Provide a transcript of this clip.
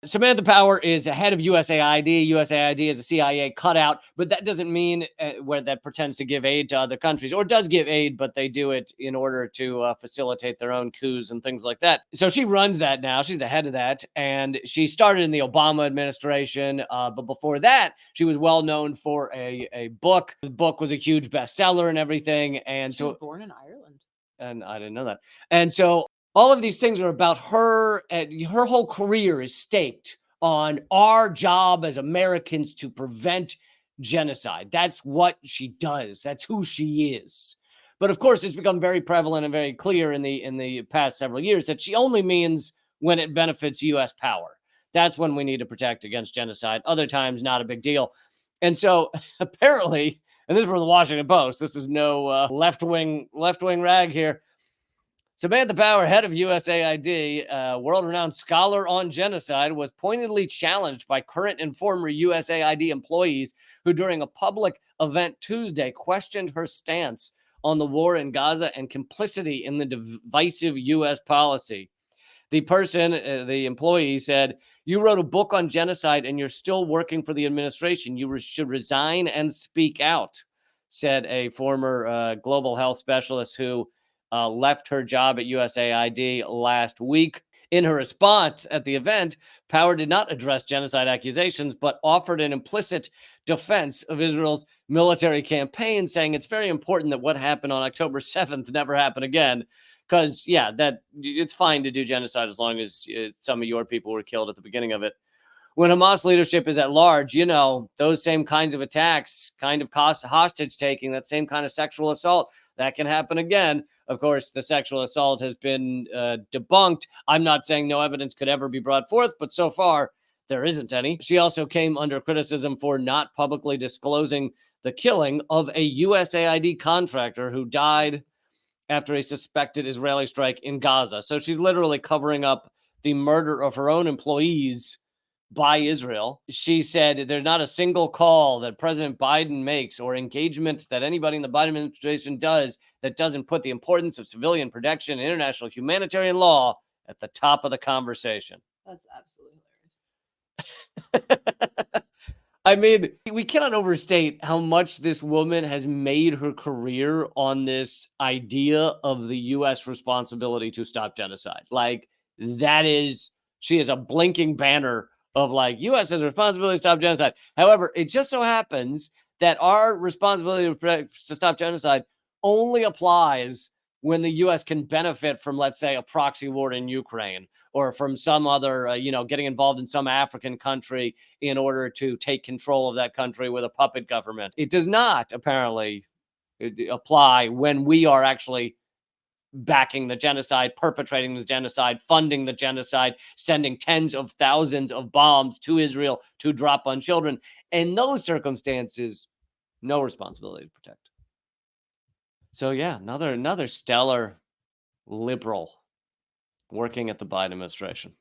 Samantha Power is a head of USAID. USAID is a CIA cutout, but that doesn't mean where that pretends to give aid to other countries, or does give aid, but they do it in order to facilitate their own coups and things like that. So she runs that now. She's the head of that, and she started in the Obama administration. But before that, she was well known for a book. The book was a huge bestseller and everything. And she was born in Ireland. And I didn't know that. And so all of these things are about her, and her whole career is staked on our job as Americans to prevent genocide. That's what she does. That's who she is. But of course, it's become very prevalent and very clear in the past several years that she only means when it benefits U.S. power. That's when we need to protect against genocide. Other times, not a big deal. And so apparently, and this is from the Washington Post, this is no left-wing rag here. Samantha Power, head of USAID, world-renowned scholar on genocide, was pointedly challenged by current and former USAID employees who, during a public event Tuesday, questioned her stance on the war in Gaza and complicity in the divisive U.S. policy. The person, the employee, said, "You wrote a book on genocide and you're still working for the administration. You should resign and speak out," said a former global health specialist who left her job at USAID last week. In her response at the event, Power did not address genocide accusations, but offered an implicit defense of Israel's military campaign, saying it's very important that what happened on October 7th never happen again. Because, yeah, that it's fine to do genocide as long as some of your people were killed at the beginning of it. When Hamas leadership is at large, those same kinds of attacks, kind of hostage taking, that same kind of sexual assault, that can happen again. Of course, the sexual assault has been debunked. I'm not saying no evidence could ever be brought forth, but so far there isn't any. She also came under criticism for not publicly disclosing the killing of a USAID contractor who died after a suspected Israeli strike in Gaza. So she's literally covering up the murder of her own employees by Israel. She said there's not a single call that President Biden makes or engagement that anybody in the Biden administration does that doesn't put the importance of civilian protection and international humanitarian law at the top of the conversation. That's absolutely hilarious. I mean, we cannot overstate how much this woman has made her career on this idea of the U.S. responsibility to stop genocide. Like, she is a blinking banner of like, U.S. has a responsibility to stop genocide. However, it just so happens that our responsibility to stop genocide only applies when the U.S. can benefit from, let's say, a proxy war in Ukraine, or from some other, getting involved in some African country in order to take control of that country with a puppet government. It does not, apparently, apply when we are actually backing the genocide, perpetrating the genocide, funding the genocide, sending tens of thousands of bombs to Israel to drop on children. In those circumstances, no responsibility to protect. So yeah, another stellar liberal working at the Biden administration.